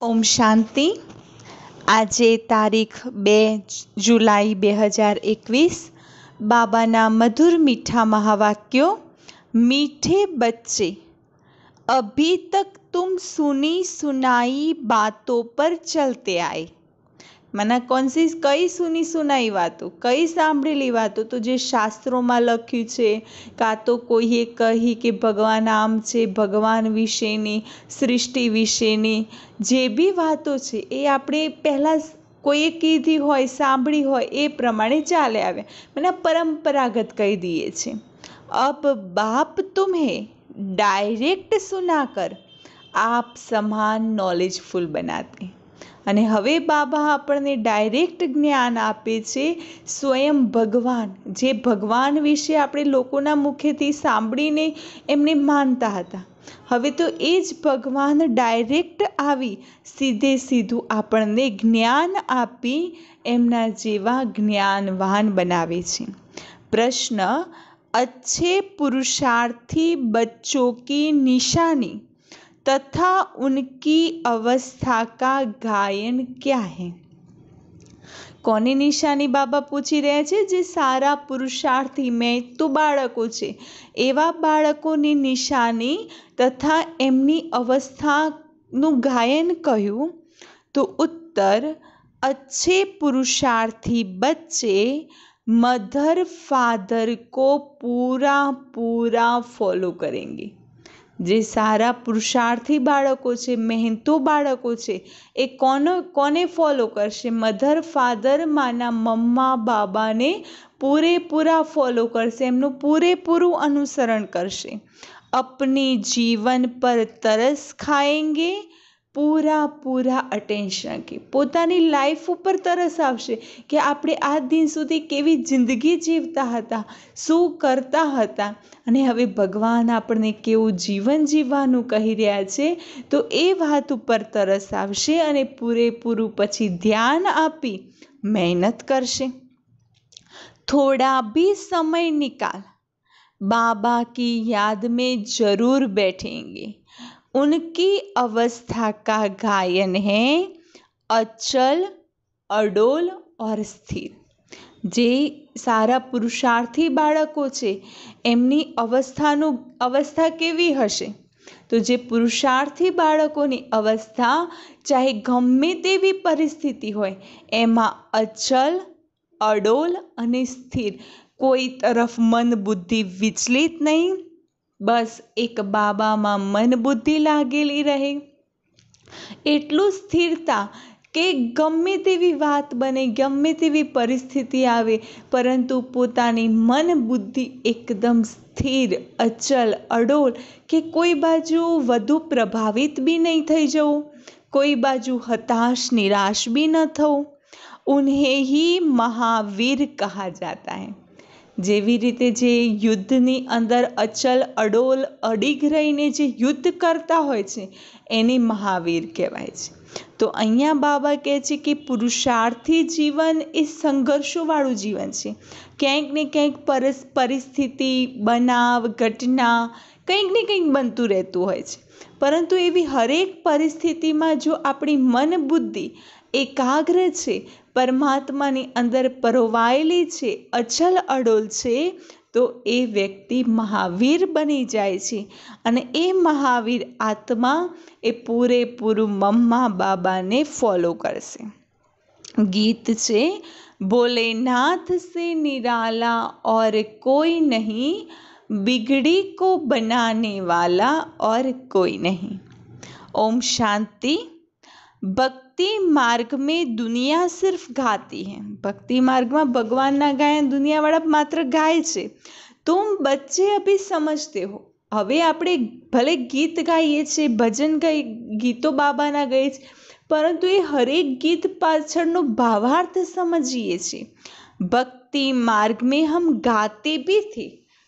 ઓમ શાંતિ. આજે તારીખ 2 જુલાઈ 2021. બાબાના મધુર મીઠા મહાવાક્યો. મીઠે બચ્ચે, અભી તક તુમ સુની સુનાઈ બાતોं પર ચલતે આए. મને કઈ સુની સુનાઈ વાતો, કઈ સાંભળેલી વાતો, તો જે શાસ્ત્રોમાં લખ્યું છે, કાં તો કોઈએ કહી કે ભગવાન આમ છે, ભગવાન વિશેની, સૃષ્ટિ વિશેની જે બી વાતો છે એ આપણે પહેલાં કોઈએ કીધી હોય, સાંભળી હોય એ પ્રમાણે ચાલે આવ્યા. મને પરંપરાગત કહી દઈએ છે. અબ બાપ તુમ્હે ડાયરેક્ટ સુનાકર આપ સમાન નોલેજફુલ બનાતે. અને હવે બાબા આપણને ડાયરેક્ટ જ્ઞાન આપે છે. સ્વયં ભગવાન, જે ભગવાન વિશે આપણે લોકોના મુખેથી સાંભળીને એમને માનતા હતા, હવે તો એ જ ભગવાન ડાયરેક્ટ આવી સીધે સીધું આપણને જ્ઞાન આપી એમના જેવા જ્ઞાનવાન બનાવે છે. પ્રશ્ન: अच्छे पुरुषार्थी बच्चों की निशानी तथा उनकी अवस्था का गायन क्या है? કોની નિશાની બાબા પૂછી રહ્યા છે? જે સારા પુરુષાર્થી, મેં તો બાળકો છે, એવા બાળકોની નિશાની તથા એમની અવસ્થાનું ગાયન કહ્યું. તો ઉત્તર: अच्छे पुरुषार्थी बच्चे मदर फादर को पूरा पूरा फॉलो करेंगे. જે સારા પુરુષાર્થી બાળકો છે, મહેનતુ બાળકો છે, એ કોને ફોલો કરશે? મધર ફાધર, માના મમ્મા બાબાને પૂરેપૂરા ફોલો કરશે, એમનું પૂરેપૂરું અનુસરણ કરશે. અપની જીવન પર તરસ ખાએંગે, પૂરા અટેન્શન કે પોતાની લાઈફ ઉપર તરસ આવશે કે આપણે આ દિન સુધી કેવી જિંદગી જીવતા હતા, શું કરતા હતા, અને હવે ભગવાન આપણને કેવું જીવન જીવવાનું કહી રહ્યા છે, તો એ વાત ઉપર તરસ આવશે અને પૂરેપૂરું પછી ધ્યાન આપી મહેનત કરશે. થોડા ભી સમય નિકાલ बाबा की याद में जरूर बैठेंगे. उनकी अवस्था का गायन है अचल, अडोल और स्थिर. જે સારા પુરુષાર્થી બાળકો છે એમની અવસ્થા કેવી હશે? તો જે પુરુષાર્થી બાળકોની અવસ્થા ચાહે ગમે તેવી પરિસ્થિતિ હોય એમાં અચલ, અડોલ અને સ્થિર, કોઈ તરફ મન બુદ્ધિ વિચલિત નહીં, બસ એક બાબામાં મન બુદ્ધિ લાગેલી રહે. એટલું સ્થિરતા કે ગમે તેવી વાત બને, ગમે તેવી પરિસ્થિતિ આવે, પરંતુ પોતાની મન બુદ્ધિ એકદમ સ્થિર, અચલ, અડોલ, કે કોઈ બાજુ વધુ પ્રભાવિત બી નહીં થઈ જવું, કોઈ બાજુ હતાશ નિરાશ બી ન થવું. ઉન્हें ही महावीर कहा जाता है. જેવી રીતે જે યુદ્ધની અંદર અચલ, અડોલ, અડીગ રહીને જે યુદ્ધ કરતા હોય છે એને મહાવીર કહેવાય છે. તો અહીંયા બાબા કહે છે કે પુરુષાર્થી જીવન એ સંઘર્ષોવાળું જીવન છે. ક્યાંક ને ક્યાંક પરિસ્થિતિ, બનાવ, ઘટના કંઈક ને કંઈક બનતું રહેતું હોય છે, પરંતુ એવી હરેક પરિસ્થિતિમાં જો આપણી મન બુદ્ધિ એકાગ્ર છે, પરમાત્માની અંદર પરોવાયેલી છે, અચલ અડોલ છે, તો એ વ્યક્તિ મહાવીર બની જાય છે. અને એ મહાવીર આત્મા એ પૂરેપૂરું મમ્મા બાબાને ફોલો કરશે. ગીત છે ભોલેનાથ સે નિરાલા और कोई नहीं, बिगड़ी को बनाने वाला और कोई नहीं. ओम शांति. ભક્તિ માર્ગ में दुनिया सिर्फ गाती है. ભક્તિ માર્ગમાં ભગવાનના ગાયન દુનિયાવાળા માત્ર ગાય છે. तुम बच्चे अभी समझते हो. હવે આપણે ભલે ગીત ગાઈએ છીએ, ભજન ગીતો બાબાના ગાઈએ છીએ, પરંતુ એ હરેક ગીત પાછળનો ભાવાર્થ સમજીએ છીએ. ભક્તિ માર્ગ में हम गाते भी थे.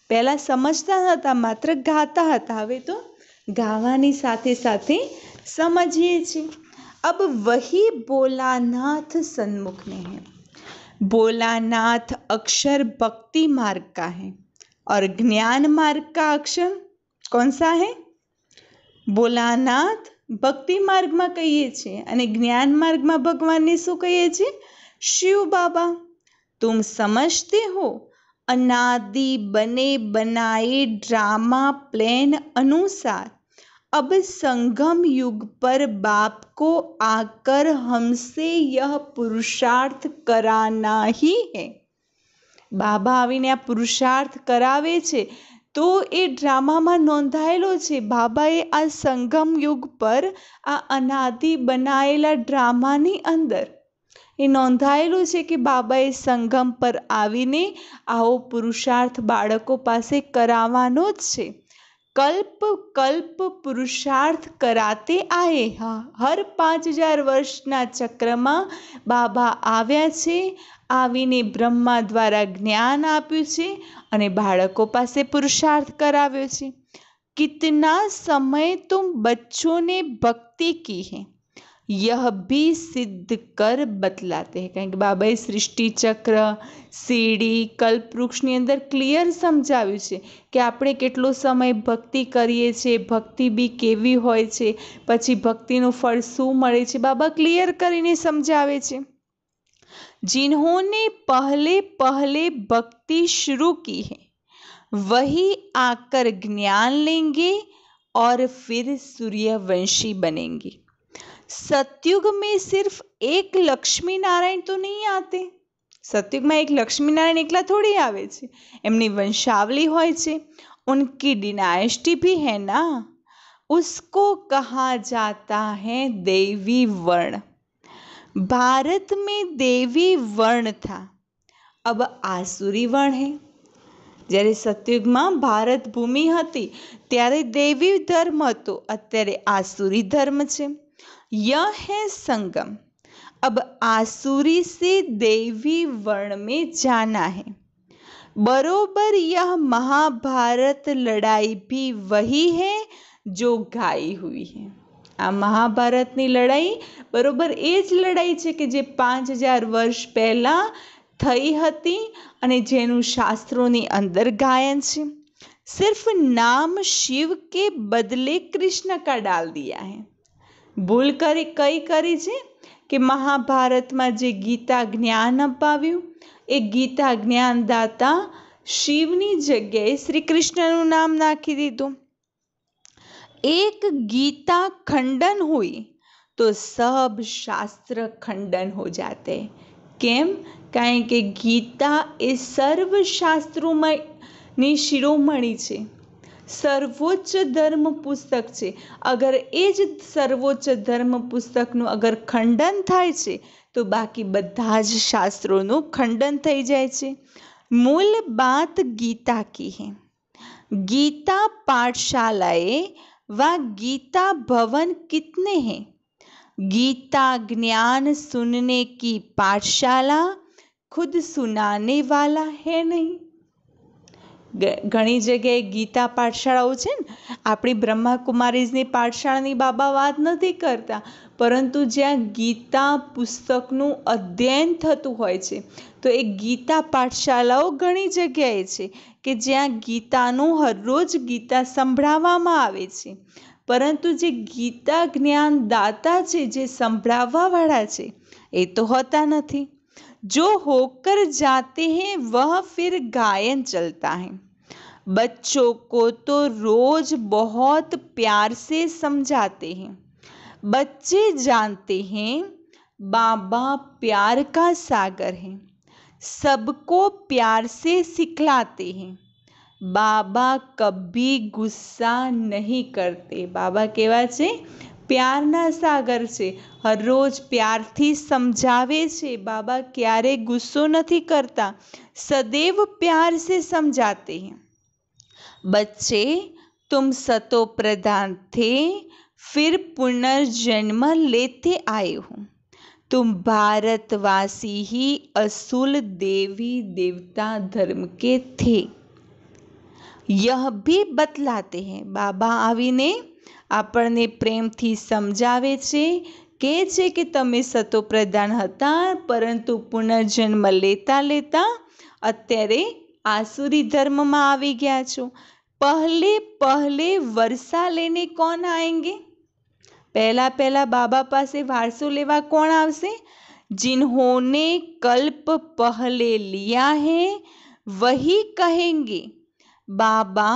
પહેલાં સમજતા હતા, માત્ર ગાતા હતા, હવે તો ગાવાની સાથે સાથે સમજીએ છીએ. अब वही भोलानाथ सन्मुख में है. भोलानाथ अक्षर भक्ति मार्ग का है और ज्ञान मार्ग का अक्षर कौन सा है? भोलानाथ ભક્તિ માર્ગમાં કહીએ છીએ અને જ્ઞાન માર્ગમાં ભગવાનને શું કહીએ છીએ? शिव बाबा। तुम समझते हो अनादि बने बनाए ड्रामा प्लान अनुसार अब संगम युग पर बाप को आकर हमसे यह पुरुषार्थ कराना ही है। बाबा आवीने आ पुरुषार्थ करावे छे तो ए ड्रामामां नोंधायेलो छे। बाबाए आ संगम युग पर आ अनादि बनायेला ड्रामानी अंदर એ નોંધાયેલું છે કે બાબાએ સંગમ પર આવીને આવો પુરુષાર્થ બાળકો પાસે કરાવવાનો જ છે। કલ્પ કલ્પ પુરુષાર્થ કરાતે આયે। હર 5000 વર્ષના ચક્રમાં બાબા આવ્યા છે, આવીને બ્રહ્મા દ્વારા જ્ઞાન આપ્યું છે અને બાળકો પાસે પુરુષાર્થ કરાવ્યો છે। કિતના समय तुम बच्चों ने भक्ति की है यह भी सिद्ध कर बतलाते हैं। કારણ કે બાબાએ સૃષ્ટિ ચક્ર, સીડી, કલ્પવૃક્ષની અંદર ક્લિયર સમજાવ્યું છે કે આપણે કેટલો સમય ભક્તિ કરીએ છીએ, ભક્તિ બી કેવી હોય છે, પછી ભક્તિનું ફળ શું મળે છે, બાબા ક્લિયર કરીને સમજાવે છે। जिन्होंने पहले पहले भक्ति शुरू की है वही आकर ज्ञान लेंगे और फिर सूर्यवंशी बनेंगे। सतयुग में सिर्फ एक लक्ष्मी नारायण तो नहीं आते। सतयुग में एक लक्ष्मी नारायण एकला थोड़ी आवे छे, एमनी वंशावली होय छे, उनकी डिनायस्टी भी है ना। उसको कहा जाता है देवी वर्ण। भारत में देवी वर्ण था, अब आसुरी वर्ण है। જ્યારે સતયુગમાં ભારત ભૂમિ હતી ત્યારે દેવી ધર્મ હતો, અત્યારે આસુરી ધર્મ છે। यह है संगम, अब आसुरी से देवी वर्ण में जाना है। बरोबर यह महाभारत लड़ाई भी वही है जो गाई हुई है। आ महाभारतनी लड़ाई बरोबर ए ज लड़ाई છે કે જે 5000 વર્ષ પહેલા થઈ હતી અને જેનું શાસ્ત્રોની અંદર ગાયન છે। सिर्फ नाम शिव के बदले कृष्ण का डाल दिया है। ભૂલ કરી કઈ કરી છે કે મહાભારતમાં જે ગીતા જ્ઞાન અપાવ્યું એ ગીતા જ્ઞાનદાતા શિવની જગ્યાએ શ્રી કૃષ્ણનું નામ નાખી દીધું। એક ગીતા ખંડન हुई तो सब शास्त्र खंडन हो जाते। કેમ? કારણ કે ગીતા એ સર્વ શાસ્ત્રોમાંની શિરોમણી છે, સર્વોચ્ચ ધર્મ પુસ્તક છે। અગર એ જ સર્વોચ્ચ ધર્મ પુસ્તકનું અગર ખંડન થાય છે તો બાકી બધા જ શાસ્ત્રોનું ખંડન થઈ જાય છે। મૂળ બાત ગીતા की है। गीता पाठशालाएं व गीता भवन कितने हैं? गीता ज्ञान सुनने की पाठशाला, खुद सुनाने वाला है नहीं। ઘણી જગ્યાએ ગીતા પાઠશાળાઓ છે ને, આપણી બ્રહ્માકુમારીઝની પાઠશાળાની બાબા વાત નથી કરતા, પરંતુ જ્યાં ગીતા પુસ્તકનું અધ્યયન થતું હોય છે તો એ ગીતા પાઠશાળાઓ ઘણી જગ્યાએ છે કે જ્યાં ગીતાનું હરરોજ ગીતા સંભળાવવામાં આવે છે, પરંતુ જે ગીતા જ્ઞાન દાતા છે, જે સંભળાવવાવાળા છે, એ તો હોતા નથી। जो होकर जाते हैं वह फिर गायन चलता है। बच्चों को तो रोज बहुत प्यार से समझाते हैं। बच्चे जानते हैं बाबा प्यार का सागर है, सबको प्यार से सिखलाते हैं। बाबा कभी गुस्सा नहीं करते। बाबा केवा छे? प्यारना सागर છે, હરરોજ પ્યારથી સમજાવે છે। બાબા ક્યારે ગુસ્સો નથી કરતા, સदैव प्यार से समझाते हैं। बच्चे तुम सतो प्रधान थे, फिर पुनर्जन्म लेते आए हो। तुम भारतवासी ही असूल देवी देवता धर्म के थे, यह भी बतलाते हैं। बाबा आवीने આપણને પ્રેમથી સમજાવે છે, કહે છે કે તમે સતોપ્રધાન હતા, પરંતુ પુનર્જન્મ લેતા લેતા અત્યારે આસુરી ધર્મમાં આવી ગયા છો। પહેલે પહેલે वर्षा लेने कौन आएंगे? पहला पहला बाबा पासे वारसो लेवा कौन आवशे? जिन्होंने कल्प पहले लिया है वही कहेंगे बाबा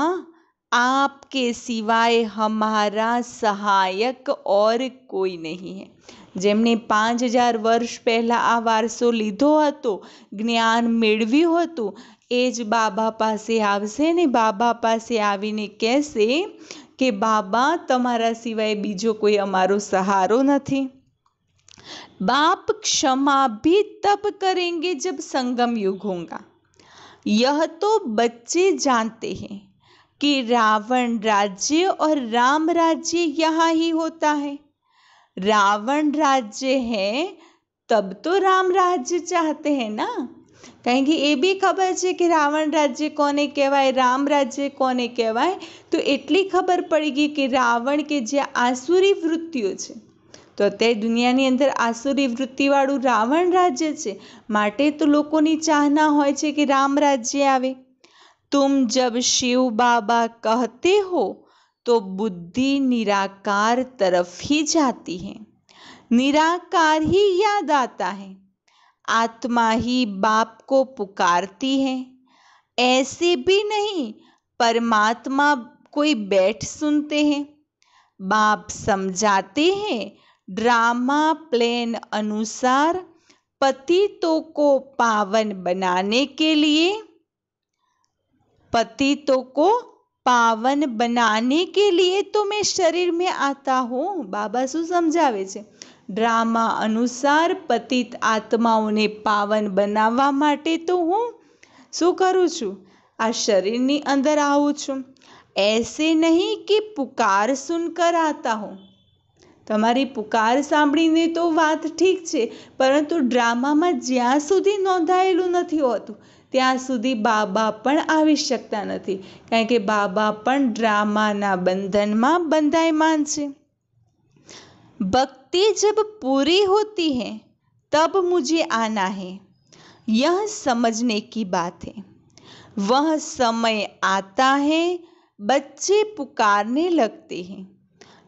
आपके सिवाय हमारा सहायक और कोई नहीं है। જેમને 5000 વર્ષ પહેલાં આ વારસો લીધો હતો, જ્ઞાન મેળવ્યું હતું, એ જ બાબા પાસે આવશે ને બાબા પાસે આવીને કહેશે કે બાબા તમારા સિવાય બીજો કોઈ અમારો સહારો નથી। बाप क्षमा भी तब करेंगे जब संगम युग होगा। यह तो बच्चे जानते हैं कि रावण राज्य और राम राज्य यहाँ ही होता है। रावण राज्य है तब तो राम राज्य चाहते हैं ना, કારણ કે એ બી ખબર છે કે રાવણ રાજ્ય કોને કહેવાય, રામ રાજ્ય કોને કહેવાય। તો એટલી ખબર પડી ગઈ કે રાવણ કે જે આસુરી વૃત્તિઓ છે, તો અત્યારે દુનિયાની અંદર આસુરી વૃત્તિવાળું રાવણ રાજ્ય છે, માટે તો લોકોની ચાહના હોય છે કે રામ રાજ્ય આવે। तुम जब शिव बाबा कहते हो तो बुद्धि निराकार तरफ ही जाती है, निराकार ही याद आता है, आत्मा ही बाप को पुकारती है। ऐसे भी नहीं परमात्मा कोई बैठ सुनते हैं, बाप समझाते हैं ड्रामा प्लान अनुसार पतितों को पावन बनाने के लिए, पतितों को पावन बनाने के लिए तो मैं शरीर में आता हूँ। बाबा शू समझावे छे? ड्रामा अनुसार पतित आत्माओने पावन बनावा माटे तो हूँ शू करूँ छूँ? आ शरीरनी अंदर आऊँ छूँ। ऐसे नहीं कि पुकार सुनकर आता हूँ। તમારી પુકાર સાંભળીને તો વાત ઠીક છે, પરંતુ ડ્રામામાં જ્યાં સુધી નોંધાયેલું નથી હોતું ત્યાં સુધી બાબા પણ આવી શકતા નથી, કારણ કે બાબા પણ ડ્રામાના બંધનમાં બંધાયમાન છે। भक्ति जब पूरी होती है तब मुझे आना है, यह समझने की बात है। वह समय आता है बच्चे पुकारने लगते हैं।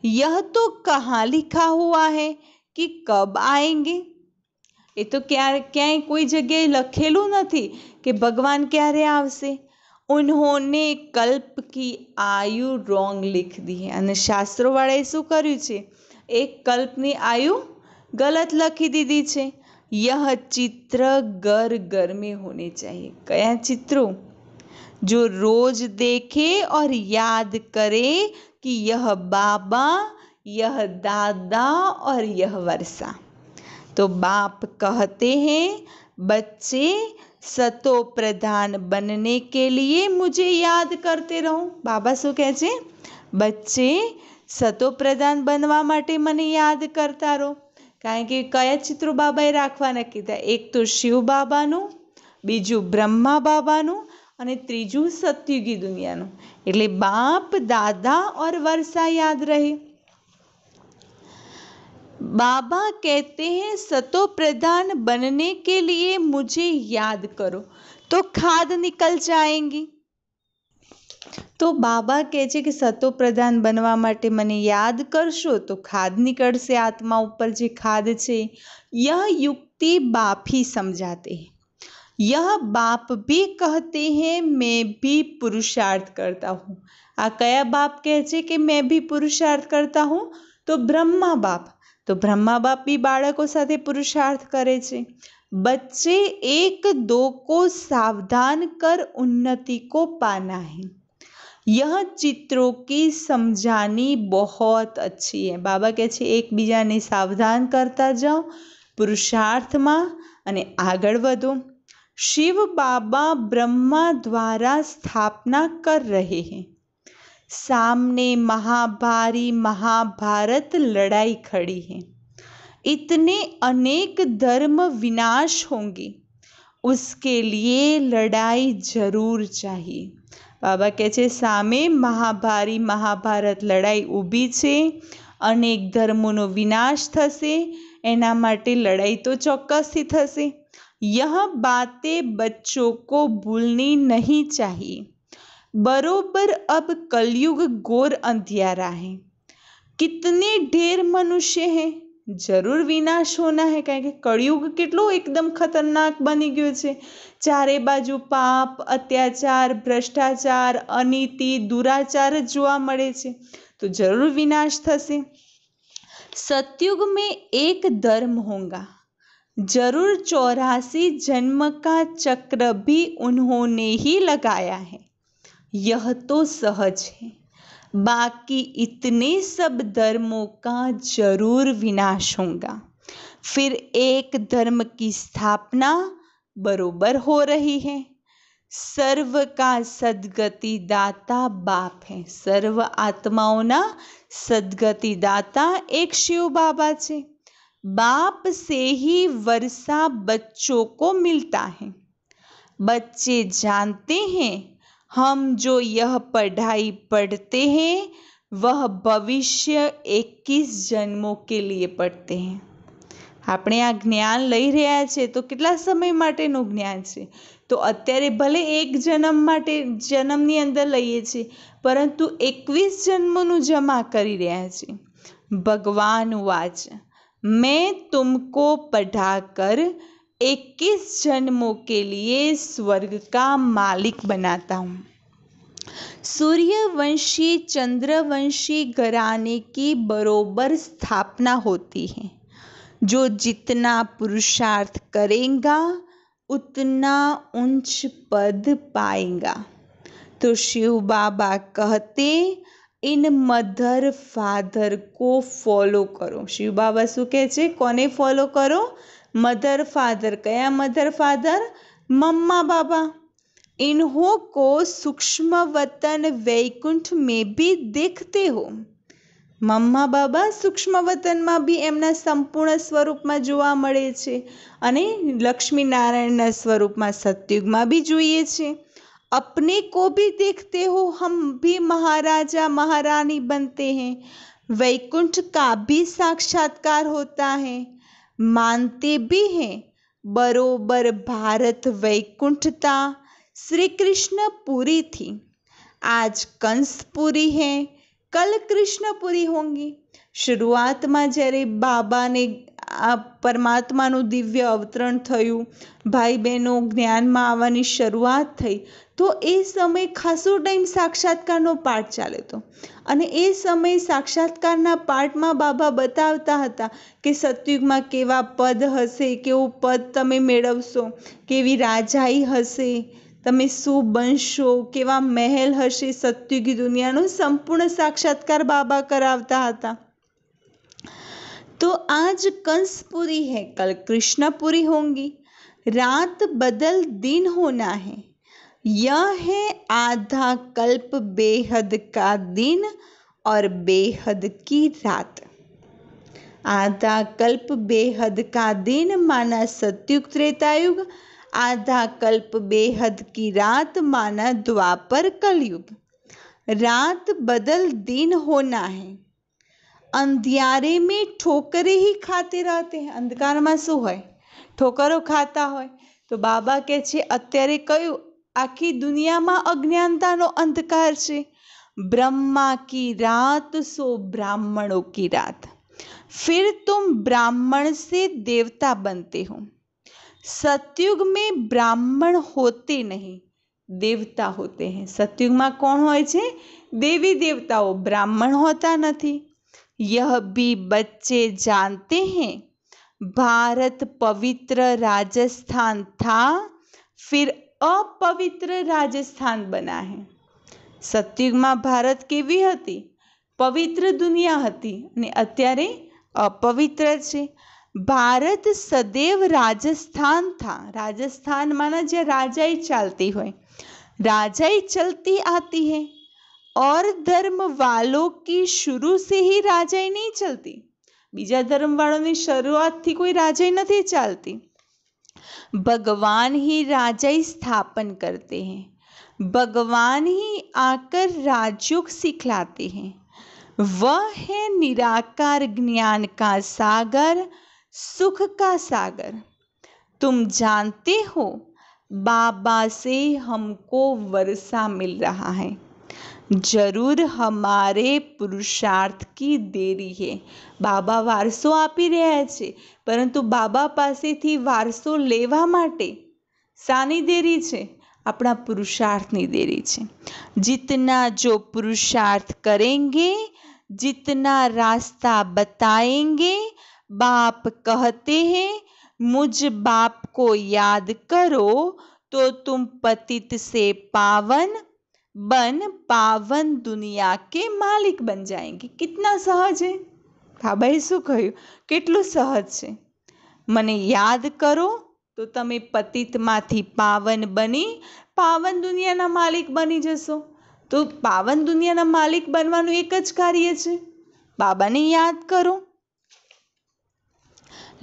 यह तो कहाँ लिखा हुआ है कि कब आएंगे? ये तो ક્યાંય કોઈ જગ્યાએ લખેલું નથી કે ભગવાન ક્યારે આવશે। उन्होंने कल्प की आयु रोंग लिख दी है, અને શાસ્ત્રોવાળાએ શું કર્યું છે? એક કલ્પની આયુ ગલત લખી દીધી છે। यह चित्र घर घर में होने चाहिए। કયા चित्रों? जो रोज देखे और याद करे कि यह बाबा, यह दादा और यह वर्षा। तो बाप कहते हैं बच्चे सतो प्रधान बनने के लिए मुझे याद करते रहो। बाबा शू कहे छे? बच्चे सतो प्रधान बनवा माटे मने याद करता रहो। कारण के कया चित्रो बाबाए राखवाना कीधा? एक तो शिव बाबानुं, बीजू ब्रह्मा बाबानुं અને ત્રીજું સતયુગી દુનિયાનું। એટલે બાપ, દાદા और वर्षा याद रहे। बाबा कहते हैं सतो प्रधान बनने के लिए मुझे याद करो तो खाद निकल जाएंगी। तो बाबा कहे छे कि सतो प्रधान बनवा माटे मने याद करशो तो खाद निकलशे, आत्मा उपर जे खाद छे। यह युक्ति बाप ही समझाते हैं। यह बाप भी कहते हैं मैं भी पुरुषार्थ करता हूँ। आ कया बाप कहे छे कि मैं भी पुरुषार्थ करता हूँ? तो ब्रह्मा बाप। तो ब्रह्मा बाप भी बाळको साथे पुरुषार्थ करे छे। बच्चे एक दो को सावधान कर उन्नति को पाना है। यह चित्रों की समझानी बहुत अच्छी है। बाबा कहे छे एक बीजाने सावधान करता जाओ पुरुषार्थ में अने आगळ वधो। शिव बाबा ब्रह्मा द्वारा स्थापना कर रहे हैं। सामने महाभारी महाभारत लड़ाई खड़ी है। इतने अनेक धर्म विनाश होंगे, उसके लिए लड़ाई जरूर चाहिए। बाबा कहे छे सामे महाभारी महाभारत लड़ाई ऊभी छे, अनेक धर्मोनो विनाश थशे, एना माटे लड़ाई तो चौक्कसथी थशे। यह बातें बच्चों को भूलनी नहीं चाहिए। बरोबर अब कलयुग घोर अंधियारा है। कितने ढेर मनुष्य हैं, જરૂર વિનાશ હોના હે, કારણ કે કળિયુગ કેટલો એકદમ ખતરનાક બની ગયો છે. ચારે બાજુ પાપ, અત્યાચાર, ભ્રષ્ટાચાર, અનીતિ, દુરાચાર જ જોવા મળે છે, તો જરૂર વિનાશ થશે. सतयुग में एक धर्म होगा, जरूर 84 जन्म का चक्र भी उन्होंने ही लगाया है, यह तो सहज है. बाकी इतने सब धर्मों का जरूर विनाश होगा. फिर एक धर्म की स्थापना बरोबर हो रही है. सर्व का सदगति दाता बाप है. सर्व आत्माओना सदगति दाता एक शिव बाबा छे. बाप से ही वर्षा बच्चों को मिलता है. बच्चे जानते हैं हम जो यह पढ़ाई पढ़ते हैं वह भविष्य 21 जन्मों के लिए पढ़ते हैं. આપણે આ જ્ઞાન લઈ રહ્યા છે તો કેટલા સમય માટેનું જ્ઞાન છે? તો અત્યારે ભલે એક જન્મની અંદર લઈએ છીએ, પરંતુ 21 જન્મનું જમા કરી રહ્યા છે. ભગવાન વાચ, मैं तुमको पढ़ाकर 21 जन्मों के लिए स्वर्ग का मालिक बनाता हूँ. सूर्यवंशी चंद्रवंशी घराने की बरोबर स्थापना होती है. जो जितना पुरुषार्थ करेगा उतना ऊंच पद पाएगा. तो शिव बाबा कहते इन मदर फादर को फॉलो करो. शिव बाबा शू कहे छे? कोने फॉलो करो? Mother father. कया मदर फादर? मम्मा बाबा. इन्हों को सूक्ष्म वतन वैकुंठ में भी देखते हो. મમ્મા બાબા સૂક્ષ્મ વતનમાં બી એમના સંપૂર્ણ સ્વરૂપમાં જોવા મળે છે અને લક્ષ્મીનારાયણના સ્વરૂપમાં સતયુગમાં બી જોઈએ છે. अपने को भी देखते हो, हम भी महाराजा महारानी बनते हैं. वैकुंठ का भी साक्षात्कार होता है. मानते भी हैं बरोबर भारत वैकुंठता श्री कृष्ण पुरी थी. आज कंसपुरी है, कल कृष्णपुरी होंगी. शुरुआत में જ્યારે બાબાને આ પરમાત્માનું દિવ્ય અવતરણ થયું, ભાઈ બહેનો જ્ઞાનમાં આવવાની શરૂઆત થઈ, તો એ સમય ખાસો ટાઈમ સાક્ષાત્કારનો પાઠ ચાલે તો, અને એ સમય સાક્ષાત્કારના પાઠમાં બાબા બતાવતા હતા કે સતયુગમાં કેવા પદ હશે, કેવું પદ તમે મેળવશો, કેવી રાજાઈ હશે, તમે શું બનશો, કેવા મહેલ હશે. સતયુગી દુનિયાનો સંપૂર્ણ સાક્ષાત્કાર બાબા કરાવતા હતા. तो आज कंसपुरी है, कल कृष्णपुरी होंगी. रात बदल दिन होना है. यह है आधा कल्प बेहद का दिन और बेहद की रात. आधा कल्प बेहद का दिन माना सतयुग त्रेतायुग, आधा कल्प बेहद की रात माना द्वापर कलयुग. रात बदल दिन होना है. अंधियारे में ठोकरे ही खाते रहते हैं. अंधकारमां શું હોય? ઠોકરો ખાતા હોય. તો બાબા કહે છે અત્યારે કયું? આખી દુનિયામાં અજ્ઞાનતાનો અંધકાર છે. ब्रह्मा की रात सो ब्राह्मणों की रात. फिर तुम ब्राह्मण से देवता बनते हो. सतयुग में ब्राह्मण होते नहीं, देवता होते हैं. सतयुग में कौन होय छे? देवी देवताओ, ब्राह्मण होता नहीं. यह भी बच्चे जानते हैं भारत पवित्र राजस्थान था, फिर अपवित्र राजस्थान बना है. सतयुग में भारत केवी हती? पवित्र दुनिया हती ने अत्यारे अपवित्र छे. भारत सदैव राजस्थान था. राजस्थान माना जे राजाई चालती होय, राजाई चलती आती है. और धर्म वालों की शुरू से ही राजाई नहीं चलती. बीजा धर्म वालों की शुरुआत थी कोई राजाई नहीं चालती. भगवान ही राजाई स्थापन करते हैं. भगवान ही आकर राजयोग सिखलाते हैं. वह है निराकार ज्ञान का सागर, सुख का सागर. तुम जानते हो बाबा से हमको वर्षा मिल रहा है. જરૂર હમારે પુરુષાર્થ કી દેરી હે. બાબા વારસો આપી રહ્યા છે, પરંતુ બાબા પાસેથી વારસો લેવા માટે શાની દેરી છે? આપણા પુરુષાર્થની દેરી છે. जितना जो पुरुषार्थ करेंगे, जितना रास्ता बताएंगे, बाप कहते हैं मुझ बाप को याद करो तो तुम पतित से पावन बन पावन दुनिया के मालिक बन जाएंगे. कितना सहज है. બાબાએ શું કહ્યું? કેટલું સહજ છે. મને યાદ કરો તો તમે પતિતમાંથી પાવન બની પાવન દુનિયાના માલિક બની જશો. તો પાવન દુનિયાના માલિક બનવાનું એક જ કાર્ય છે, બાબાને યાદ કરો.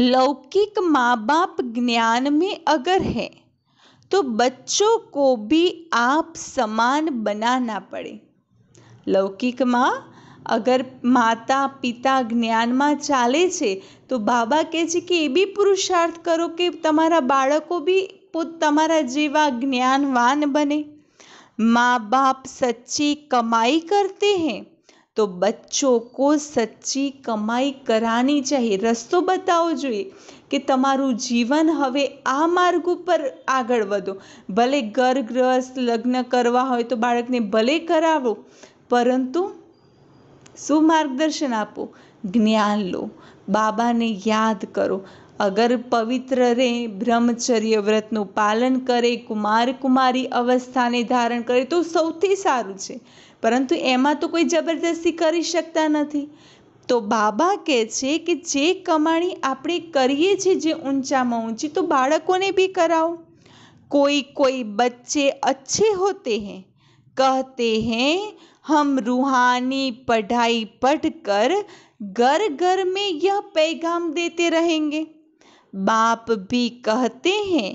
लौकिक माँ बाप ज्ञान में अगर है तो बच्चों को भी आप समान बनाना पड़े. લૌકિકમાં અગર માતા પિતા જ્ઞાનમાં ચાલે છે તો બાબા કહે છે કે એ બી પુરુષાર્થ કરો કે તમારા બાળકો બી તમારા જેવા જ્ઞાનવાન બને. माँ बाप सच्ची कमाई करते हैं तो बच्चों को सच्ची कमाई करानी चाहिए. રસ્તો બતાવવો જોઈએ કે તમારું જીવન હવે આ માર્ગ ઉપર આગળ વધો. ભલે ઘર ગ્રસ્ત લગ્ન કરવા હોય તો બાળકને ભલે કરાવો, પરંતુ શું માર્ગદર્શન આપો? જ્ઞાન લો, બાબાને યાદ કરો. અગર પવિત્ર રહે, બ્રહ્મચર્ય વ્રતનું પાલન કરે, કુમાર કુમારી અવસ્થાને ધારણ કરે તો સૌથી સારું છે, પરંતુ એમાં તો કોઈ જબરદસ્તી કરી શકતા નથી. તો બાબા કહે છે કે જે કમાણી આપણે કરીએ છીએ જે ઊંચામાં ઊંચી, તો બાળકોને બી કરાવો. કોઈ કોઈ બચ્ચે અચ્છે હોતે हैं, कहते हैं हम रूहानी पढ़ाई पढ़कर घर घर में यह पैगाम देते रहेंगे. बाप भी कहते हैं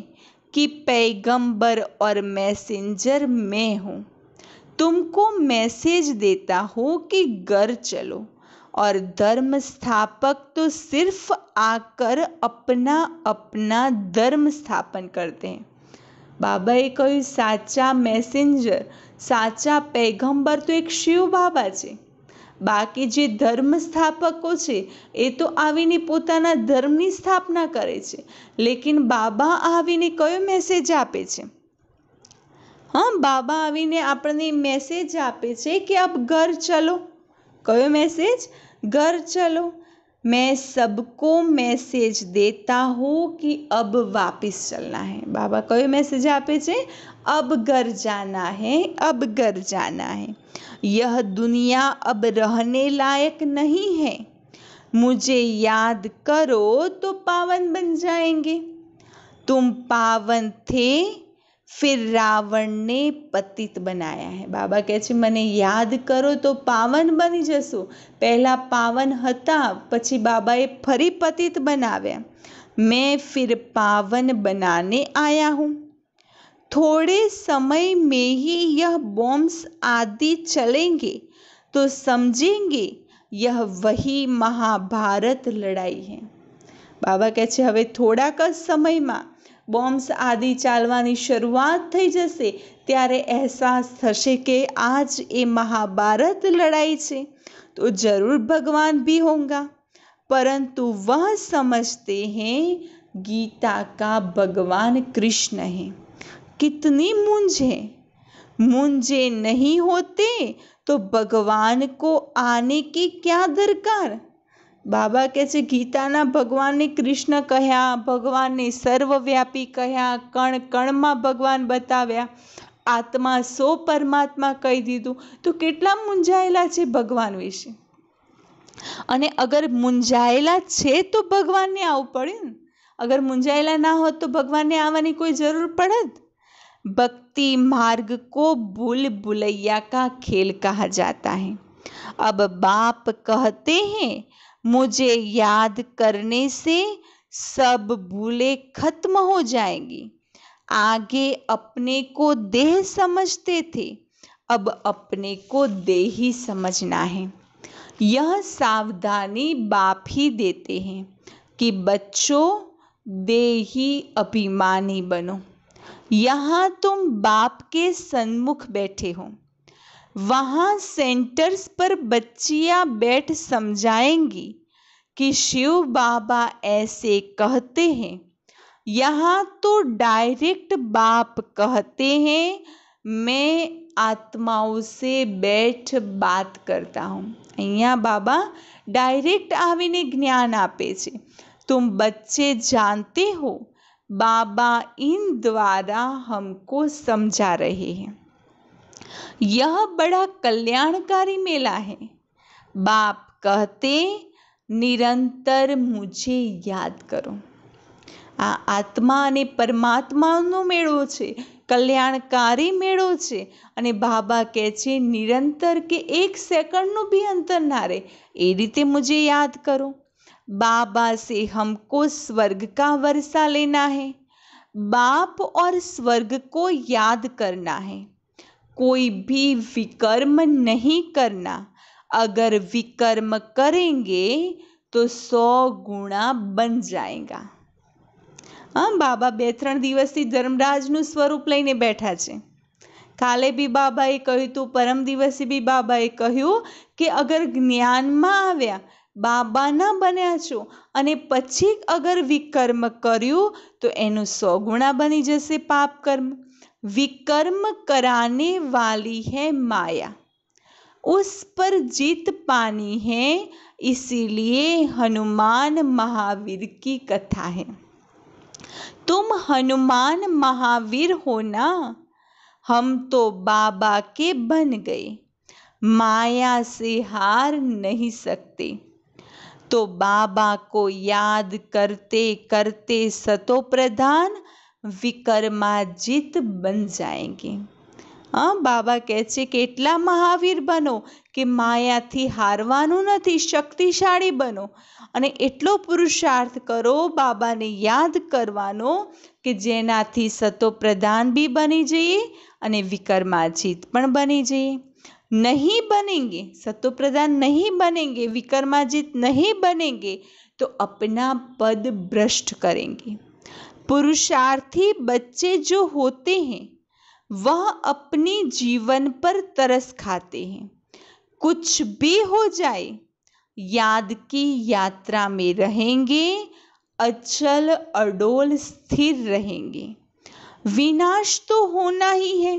कि पैगंबर और मैसेंजर मैं हूँ, तुमको मैसेज देता हूँ कि घर चलो, और धर्म स्थापक तो सिर्फ आकर अपना अपना धर्म स्थापन करते हैं. બાબાએ કહ્યું સાચા મેસેન્જર, સાચા પૈગંબર તો એક શિવ બાબા છે. બાકી જે ધર્મ સ્થાપકો છે એ તો આવીને પોતાના ધર્મની સ્થાપના કરે છે. લેકિન બાબા આવીને કયો મેસેજ આપે છે? હા, બાબા આવીને આપણને મેસેજ આપે છે કે અબ ઘર ચલો. કયો મેસેજ? ઘર ચલો. मैं सबको मैसेज देता हूँ कि अब वापस चलना है. बाबा कयो मैसेज आपे छे? अब घर जाना है, अब घर जाना है. यह दुनिया अब रहने लायक नहीं है. मुझे याद करो तो पावन बन जाएंगे. तुम पावन थे, फिर रावण ने पतित बनाया है. बाबा કહે છે મને યાદ કરો તો પાવન બની જશો. પહેલા પાવન હતા, પછી બાબાએ ફરી પતિત બનાવ્યા. मैं फिर पावन बनाने आया हूँ. थोड़े समय में ही यह बॉम्ब्स आदि चलेंगे तो समझेंगे यह वही महाभारत लड़ाई है. બાબા કહે છે હવે થોડાક જ સમયમાં બોમ્બ્સ આદि ચાલવાની શરૂઆત થઈ જશે, ત્યારે અહેસાસ થશે કે आज ये महाभारत लड़ाई છે. तो जरूर भगवान भी होगा, परंतु वह समझते हैं गीता का भगवान कृष्ण है. कितनी मूंझ है. मूंझे नहीं होते तो भगवान को आने की क्या दरकार. બાબા કહે છે ગીતાના ભગવાનને કૃષ્ણ કહ્યા, ભગવાનને સર્વવ્યાપી કહ્યા, કણ કણમાં ભગવાન બતાવ્યા, આત્મા સો પરમાત્મા કહી દીધું, તો કેટલા મૂંઝાયેલા છે ભગવાન વિશે. અને અગર મૂંઝાયેલા છે તો ભગવાનને આવવું પડે ને. અગર મૂંઝાયેલા ના હોત તો ભગવાનને આવવાની કોઈ જરૂર પડત. भक्ति मार्ग को भूल भुलैया का खेल कहा जाता है. अब बाप कहते हैं मुझे याद करने से सब भूले खत्म हो जाएंगी. आगे अपने को देह समझते थे, अब अपने को देही समझना है. यह सावधानी बाप ही देते हैं कि बच्चों देही अभिमानी बनो. यहाँ तुम बाप के सन्मुख बैठे हो. वहाँ सेंटर्स पर बच्चियाँ बैठ समझाएंगी कि शिव बाबा ऐसे कहते हैं। यहाँ तो डायरेक्ट बाप कहते हैं, मैं आत्माओं से बैठ बात करता हूँ। અહીંયા બાબા डायरेक्ट आવીને ज्ञान आपे छे। तुम बच्चे जानते हो, बाबा इन द्वारा हमको समझा रहे हैं। यह बड़ा कल्याणकारी मेला है। बाप कहते, निरंतर मुझे याद करो। आ आत्मा અને પરમાત્માનો મેળો છે, કલ્યાણકારી મેળો છે। અને બાબા કહે છે નિરંતર કે એક સેકન્ડનું भी अंतर ना रहे, એ રીતે मुझे याद करो। बाबा से हमको स्वर्ग का वर्षा लेना है। बाप और स्वर्ग को याद करना है। कोई भी विकर्म नहीं करना। अगर विकर्म करेंगे तो 100 गुणा बन जाएगा। हाँ, बाबा 2-3 દિવસથી ધર્મરાજનું સ્વરૂપ લઈને બેઠા છે। કાલે બી બાબાએ કહ્યું હતું, પરમ દિવસે બી બાબાએ કહ્યું કે અગર જ્ઞાનમાં આવ્યા, બાબાના બન્યા છો અને પછી અગર વિકર્મ કર્યું તો એનું 100 ગુણા બની જશે પાપ કર્મ। विकर्म कराने वाली है माया, उस पर जीत पानी है, इसीलिए हनुमान महावीर की कथा है। तुम हनुमान महावीर हो ना, हम तो बाबा के बन गए, माया से हार नहीं सकते। तो बाबा को याद करते करते सतो प्रधान विकर्माजित बन जाएंगे। हाँ, बाबा કહે છે કે એટલા મહાવીર બનો કે માયાથી હારવાનું નથી, શક્તિશાળી બનો અને એટલો પુરુષાર્થ કરો બાબાને યાદ કરવાનો કે જેનાથી સતો પ્રધાન બી બની જઈએ અને વિકર્માજીત પણ બની જઈએ। नहीं बनेंगे, सतो प्रधान नहीं बनेंगे, विकर्माजित नहीं बनेंगे तो अपना पद भ्रष्ट करेंगे। पुरुषार्थी बच्चे जो होते हैं वह अपने जीवन पर तरस खाते हैं। कुछ भी हो जाए याद की यात्रा में रहेंगे, अचल अडोल स्थिर रहेंगे। विनाश तो होना ही है।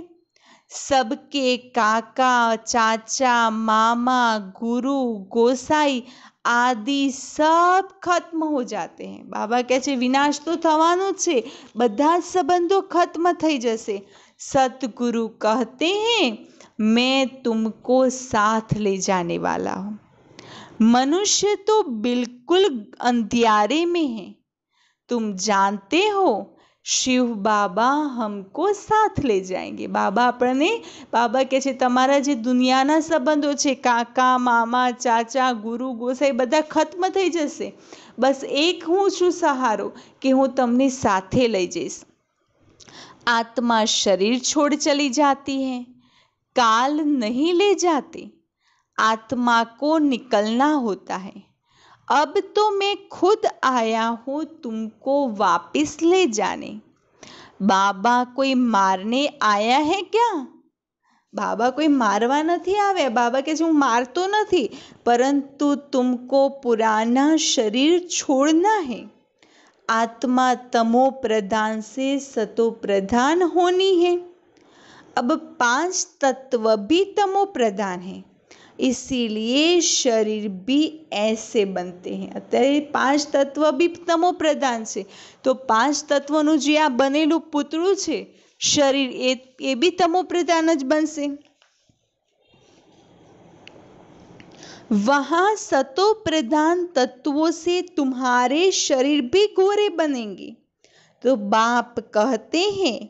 सबके काका, चाचा, मामा, गुरु, गोसाई आदि सब खत्म हो जाते हैं। बाबा કહે છે વિનાશ તો થવાનો છે, બધા જ સંબંધો ખત્મ થઈ જશે। सतगुरु कहते हैं मैं तुमको साथ ले जाने वाला हूँ। मनुष्य तो बिल्कुल अंधियारे में है, तुम जानते हो शिव बाबा हमको साथ ले जाएंगे। बाबा આપણને બાબા કહે છે તમારા જે દુનિયાના સંબંધો છે, કાકા, મામા, ચાચા, ગુરુ, ગોસાઈ બધા ખત્મ થઈ જશે, બસ એક હું છું સહારો કે હું તમને સાથે લઈ જઈશ। आत्मा शरीर छोड़ चली जाती है, काल नहीं ले जाते, आत्मा को निकलना होता है। अब तो मैं खुद आया हूँ तुमको वापस ले जाने। बाबा कोई मारने आया है क्या? बाबा कोई मारवा नहीं आया। बाबा कहते हूँ मारतो नहीं, परंतु तुमको पुराना शरीर छोड़ना है। आत्मा तमो प्रधान से सतो प्रधान होनी है। अब 5 तत्व भी तमो प्रधान है, इसीलिए शरीर भी ऐसे बनते हैं। અત્યારે 5 તત્વ भी તમો પ્રધાન છે, તો 5 તત્વનું જે આ બનેલું પૂતળું છે શરીર, એ બી તમો પ્રધાન જ બનશે। वहाँ सतो प्रधान तत्वों से तुम्हारे शरीर भी गोरे बनेंगे। तो बाप कहते हैं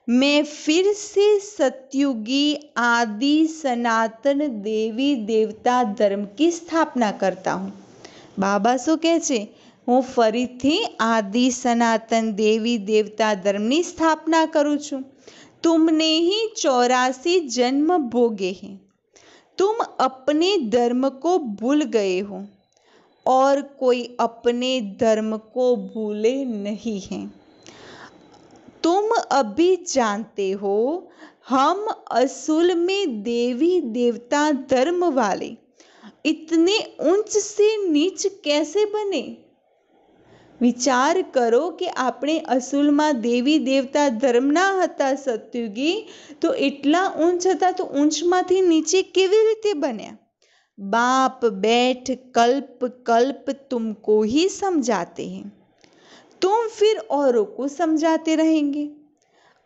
मैं फिर से सतयुगी आदि सनातन देवी देवता धर्म की स्थापना करता हूँ। बाबा शू कहे छे, हूँ फरीथी आदि सनातन देवी देवता धर्मनी स्थापना करूँ छूँ। तुमने ही 84 जन्म भोगे हैं। तुम अपने धर्म को भूल गए हो और कोई अपने धर्म को भूले नहीं है। तुम अभी जानते हो हम असूल में देवी देवता धर्म वाले इतने ऊंच से नीच कैसे बने? विचार करो कि આપણે અસુલમાં દેવી દેવતા ધર્મના હતા સત્યુગી, તો એટલા ઊંચ હતા તો ઊંચમાંથી નીચે કેવી રીતે બન્યા? बाप बैठ कल्प कल्प तुमको ही समझाते हैं, तुम फिर औरों को समझाते रहेंगे।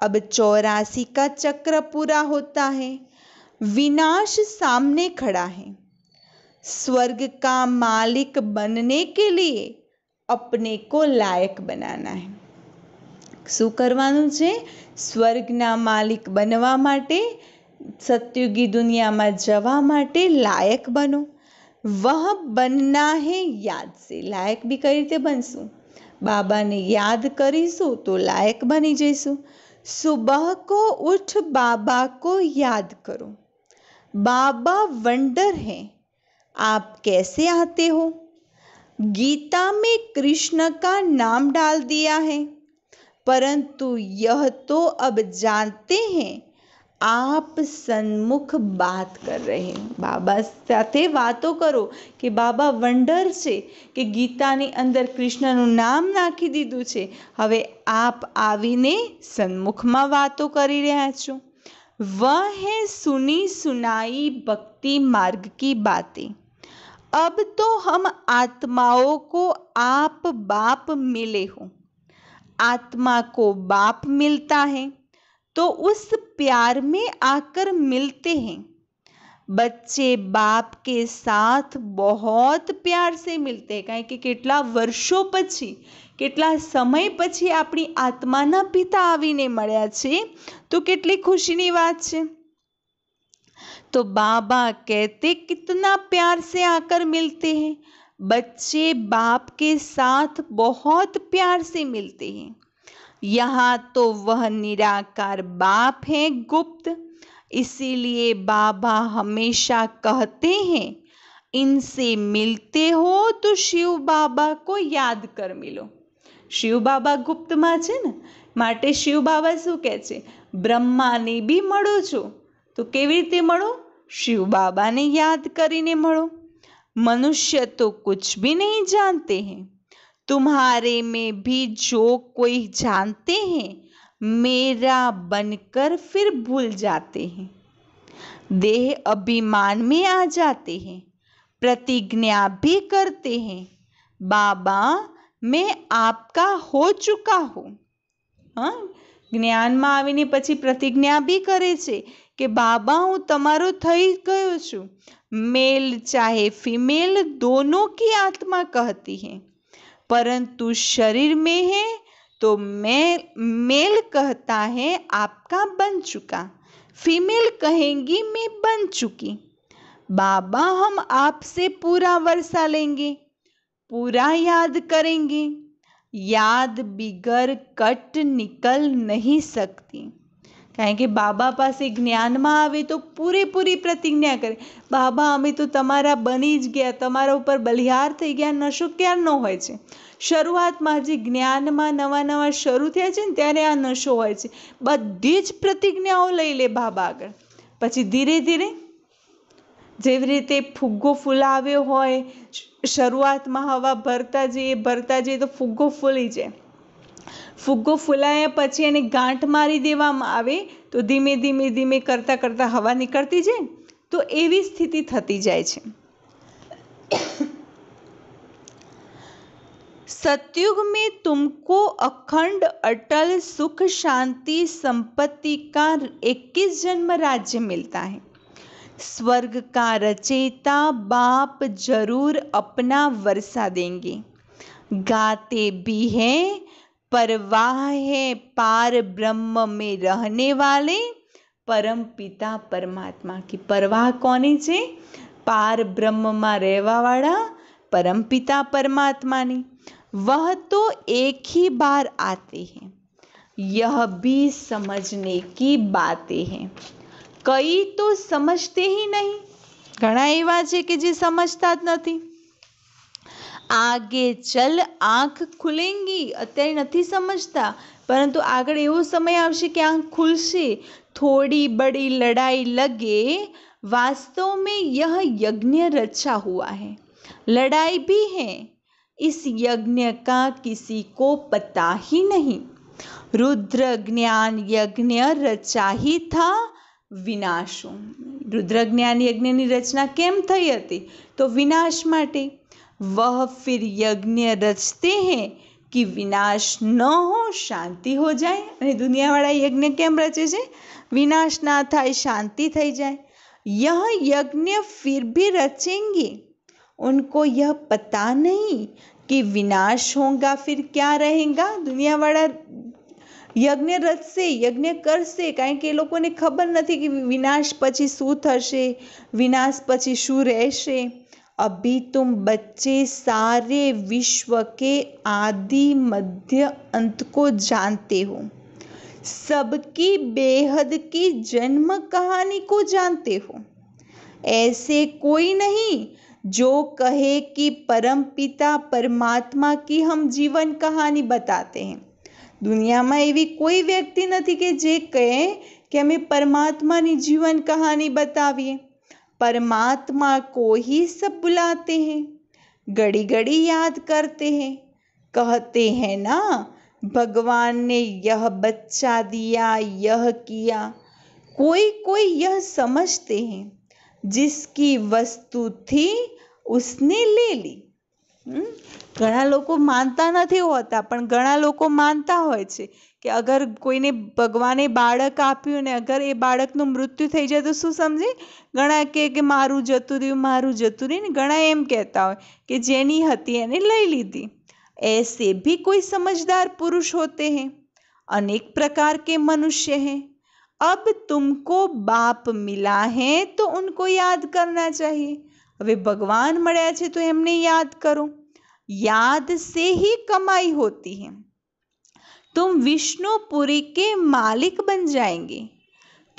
अब 84 का चक्र पूरा होता है, विनाश सामने खड़ा है। स्वर्ग का मालिक बनने के लिए अपने को लायक बनाना है। શું કરવાનું છે? સ્વર્ગના માલિક બનવા માટે, સત્યુગી દુનિયામાં જવા માટે લાયક બનો। વહ બનના હે યાદ સે, લાયક બી કઈ રીતે બનશું? બાબાને યાદ કરીશું તો લાયક બની જઈશું। સુબહ કો ઉઠ बाबा को याद करो, बाबा वंडर है, आप कैसे आते हो? गीता में कृष्ण का नाम डाल दिया है, परंतु यह तो अब जानते हैं आप सन्मुख बात कर रहे हैं। बाबा સાથે વાતો કરો કે બાબા વંડર છે, કે ગીતાની અંદર કૃષ્ણનું નામ નાખી દીધું છે, હવે આપ આવીને સન્મુખમાં વાતો કરી રહ્યા છો। वह है सुनी सुनाई भक्ति मार्ग की बातें, अब तो हम आत्माओं को आप बाप मिले हो। आत्मा को बाप मिलता है तो उस प्यार में आकर मिलते हैं। बच्चे बाप के साथ बहुत प्यार से मिलते हैं, કારણ કે કેટલા વર્ષો પછી, કેટલા સમય પછી આપણી આત્માના પિતા આવીને મળ્યા છે, તો કેટલી ખુશીની વાત છે। तो बाबा कहते कितना प्यार से आकर मिलते हैं, बच्चे बाप के साथ बहुत प्यार से मिलते हैं। यहाँ तो वह निराकार बाप है गुप्त, इसीलिए बाबा हमेशा कहते हैं इनसे मिलते हो तो शिव बाबा को याद कर मिलो। शिव बाबा गुप्तમાં છે ને, માટે शिव बाबा શું કહે છે? બ્રહ્માને બી મળો છો તો કેવી રીતે મળો? शिव बाबा ने याद કરીને મળો। मनुष्य तो कुछ भी नहीं जानते हैं, तुम्हारे में भी जो कोई जानते हैं मेरा बनकर फिर भूल जाते हैं, देह अभिमान में आ जाते हैं, प्रतिज्ञा भी करते हैं बाबा मैं आपका हो चुका हूँ। हाँ, જ્ઞાનમાં આવીને પછી પ્રતિજ્ઞા બી કરે છે કે બાબા હું તમારો થઈ ગયો છું। मेल चाहे फीमेल दोनों की आत्मा कहती है, परंतु शरीर में है तो मेल कहता है आपका बन चुका, फीमेल कहेंगी मैं बन चुकी। बाबा हम आपसे पूरा वर्षा लेंगे, पूरा याद करेंगे, याद बिगर कट निकल नहीं सकती। કારણ કે બાબા પાસે જ્ઞાનમાં આવે તો પૂરેપૂરી પ્રતિજ્ઞા કરે, બાબા અમે તો તમારા બની જ ગયા, તમારા ઉપર બલિહાર થઈ ગયા। નશો ક્યારનો હોય છે? શરૂઆતમાં જે જ્ઞાનમાં નવા નવા શરૂ થયા છે ને ત્યારે આ નશો હોય છે। બધી જ પ્રતિજ્ઞાઓ લઈ લે બાબા આગળ, પછી ધીરે ધીરે જેવી રીતે ફુગ્ગો ફૂલાવ્યો હોય, શરૂઆતમાં હવા ભરતા જઈએ તો ફુગ્ગો ફૂલી જાય। ફુગ્ગો ફૂલાયા પછી એને ગાંઠ મારી દેવામાં આવે તો ધીમે ધીમે ધીમે કરતાં કરતાં હવા નીકળતી જાય, તો એવી સ્થિતિ થતી જાય છે। सतयुग में तुमको अखंड अटल सुख शांति संपत्ति का 21 जन्म राज्य मिलता है। स्वर्ग का रचयिता बाप जरूर अपना वर्षा देंगे। गाते भी हैं परवाह है पार ब्रह्म में रहने वाले परम पिता परमात्मा की। परवाह कोनी छे? पार ब्रह्म में रहवा वाला परम पिता परमात्मा ने। वह तो एक ही बार आते हैं, यह भी समझने की बातें हैं। कई तो समझते ही नहीं, घણા એવા છે કે જે સમજતા જ નથી। आगे चल आँख खुलेंगी, અત્યારે નથી સમજતા, પરંતુ આગળ એવો સમય આવશે કે આંખ ખુલશે थोड़ी बड़ी लड़ाई लगे, वास्तव में यह यज्ञ रचा हुआ है। लड़ाई भी है, इस यज्ञ का किसी को पता ही नहीं। रुद्र ज्ञान यज्ञ रचा ही था વિનાશો। रुद्र ज्ञान यज्ञની રચના કેમ થઈ હતી? તો વિનાશ માટે। वह फिर यज्ञ रचते हैं कि विनाश न हो, शांति हो जाए। અને દુનિયાવાળા यज्ञ કેમ રચે છે? विनाश ना थाय, शांति થઈ जाए। यह यज्ञ फिर भी रचेंगे, उनको यह पता नहीं कि विनाश होगा फिर क्या रहेगा। दुनियावाળા यज्ञ रचશે, यज्ञ करશે, કારણ કે એ લોકોને ખબર નથી કે વિનાશ પછી શું થશે, વિનાશ પછી શું રહેશે। अभी तुम बच्चे सारे विश्व के आदि मध्य अंत को जानते हो, सबकी बेहद की जन्म कहानी को जानते हो। ऐसे कोई नहीं जो कहे कि परमपिता परमात्मा की हम जीवन कहानी बताते हैं। દુનિયામાં એવી કોઈ વ્યક્તિ નથી કે જે કહે કે અમે પરમાત્માની જીવન કહાની बताविए। परमात्मा को ही सब बुलाते हैं, घड़ी घड़ी याद करते हैं। कहते हैं ना, भगवान ने यह बच्चा दिया, यह किया। कोई कोई यह समझते हैं जिसकी वस्तु थी उसने ले ली। ઘણા લોકો માનતા નથી હોતા, પણ ઘણા લોકો માનતા હોય છે કે અગર કોઈને ભગવાને બાળક આપ્યું ને અગર એ બાળકનું મૃત્યુ થઈ જાય તો શું સમજે? ઘણા કહે કે મારું જતું રહ્યું, મારું જતું રહ્યું, ને ઘણા એમ કહેતા હોય કે જેની હતી એને લઈ લીધી। ऐसे भी कोई समझदार पुरुष होते हैं। अनेक प्रकार के मनुष्य हैं। अब तुमको बाप मिला है तो उनको याद करना चाहिए। હવે ભગવાન મળ્યા છે તો એમને યાદ કરો। याद से ही कमाई होती है। तुम विष्णुपुरी के मालिक बन जाएंगे।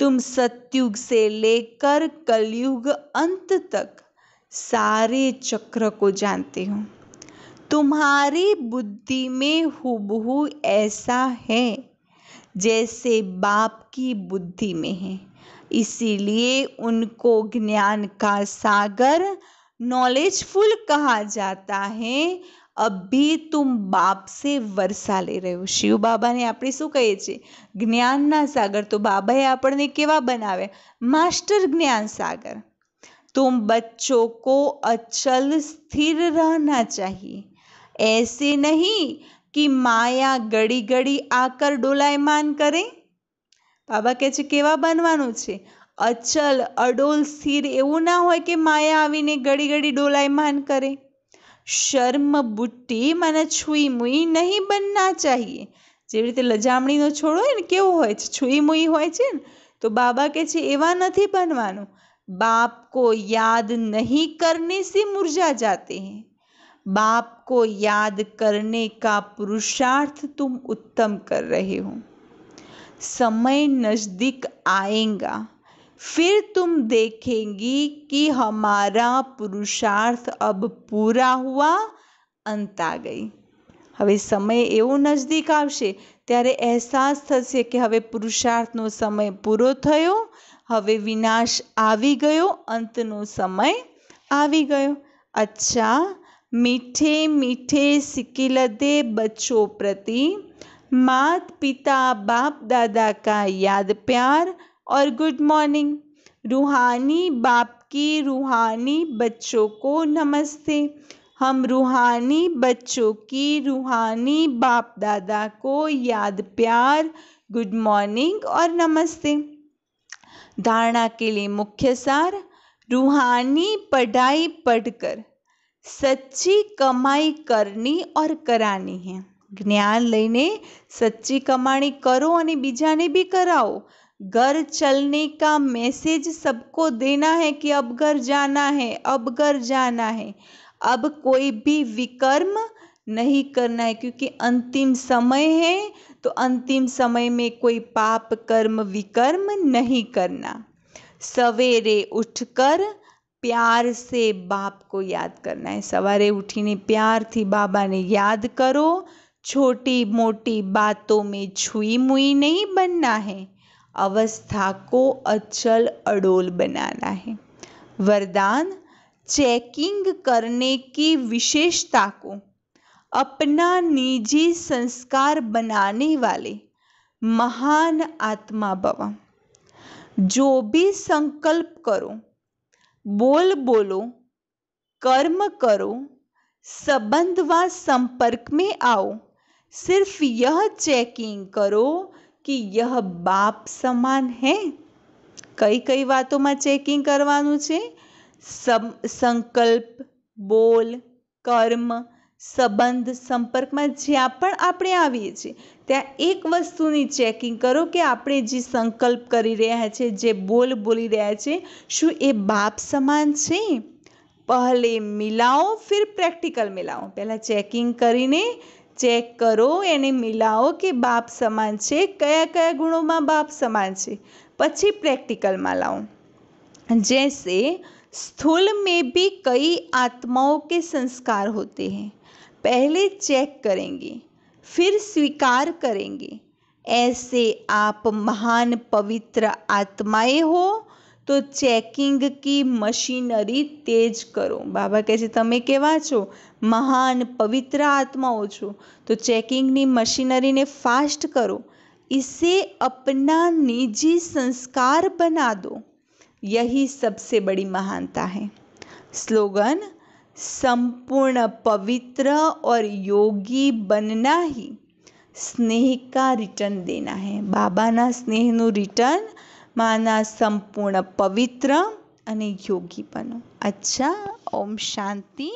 तुम सतयुग से लेकर कलयुग अंत तक सारे चक्र को जानते हो। तुम्हारी बुद्धि में हुबहू ऐसा है जैसे बाप की बुद्धि में है, इसीलिए उनको ज्ञान का सागर नॉलेजफुल कहा जाता है। अभी तुम बाप से वर्षा ले रहे हो। शिव बाबाने આપણે શું કહીએ છીએ? જ્ઞાનના સાગર। તો બાબાએ આપણને કેવા બનાવ્યા? માસ્ટર જ્ઞાન સાગર। तुम बच्चों को अचल स्थिर रहना चाहिए, ऐसे नहीं कि माया घड़ी घड़ी आकर डोलायमान करे। બાબા કહે છે કેવા બનવાનું છે? અચલ, અડોલ, સ્થિર। એવું ના હોય કે માયા આવીને ઘડી ઘડી ડોલાયમાન કરે। શર્મ બુટ્ટી મને છુઈ મુઈ નહીં બનના चाहिए। જેવી રીતે લજામણીનો છોડ હોય ને કેવો હોય છે, છુઈ મુઈ હોય છે ને, તો બાબા કહે છે એવા નથી બનવાનું। बाप को याद नहीं करने से मुरझा जाते हैं। बाप को याद करने का पुरुषार्थ तुम उत्तम कर रहे हो। समय नजदीक आएगा, फिर तुम देखेंगी कि हमारा पुरुषार्थ अब पूरा हुआ, अंत आ गई। હવે સમય એવો નજદીક આવશે ત્યારે અહેસાસ થશે કે હવે પુરુષાર્થનો સમય પૂરો થયો, હવે વિનાશ આવી ગયો, અંતનો સમય આવી ગયો। अच्छा, मीठे मीठे सिकिलदे बच्चों प्रति मात पिता बाप दादा का याद प्यार और गुड मॉर्निंग। रूहानी बाप की रूहानी बच्चों को नमस्ते। हम रूहानी बच्चों की रूहानी बाप दादा को याद प्यार, गुड मॉर्निंग और नमस्ते। धारणा के लिए मुख्य सार। रूहानी पढ़ाई पढ़कर सच्ची कमाई करनी और करानी है। ज्ञान लईने सच्ची कमाणी करो और बीजाने भी कराओ। घर चलने का मैसेज सबको देना है कि अब घर जाना है, अब घर जाना है। अब कोई भी विकर्म नहीं करना है, क्योंकि अंतिम समय है, तो अंतिम समय में कोई पाप कर्म विकर्म नहीं करना। सवेरे उठकर प्यार से बाप को याद करना है। सवारे उठीने प्यार थी बाबा ने याद करो। छोटी मोटी बातों में छुई मुई नहीं बनना है। अवस्था को अचल अडोल बनाना है। वरदान, चेकिंग करने की विशेषता को अपना निजी संस्कार बनाने वाले महान आत्मा भव। जो भी संकल्प करो, बोल बोलो, कर्म करो, संबंध व संपर्क में आओ, सिर्फ यह चेकिंग करो कि यह बाप समान है। कई कई वातों चेकिंग करवानुं छे। संकल्प, बोल, कर्म, संबंध, संपर्क में ज्यां पण आपणे आवीए छीए त्यां एक वस्तुनी चेकिंग करो कि आपणे जे संकल्प करी रह्या छे, जे बोल बोली रह्या छे, शुं ए बाप समान छे? पहले मिलाओ फिर प्रैक्टिकल मिलाओ। पहला चेकिंग करीने चेक करो, एने मिलाओ कि बाप समान छे, कया कया गुणों में बाप समान छे, पछी प्रैक्टिकल में लाओ। जैसे स्थूल में भी कई आत्माओं के संस्कार होते हैं। पहले चेक करेंगे, फिर स्वीकार करेंगे। ऐसे आप महान पवित्र आत्माएं हो तो चेकिंग की मशीनरी तेज करो। बाबा कहे छे तमे केवा छो? महान पवित्र आत्माओं छो, तो चेकिंग नी मशीनरी ने फास्ट करो। इसे अपना निजी संस्कार बना दो। यही सबसे बड़ी महानता है। स्लोगन, संपूर्ण पवित्र और योगी बनना ही स्नेह का रिटर्न देना है। बाबाना स्नेहનું रिटर्न माना संपूर्ण पवित्र અને યોગી બનો। अच्छा, ओम शांति।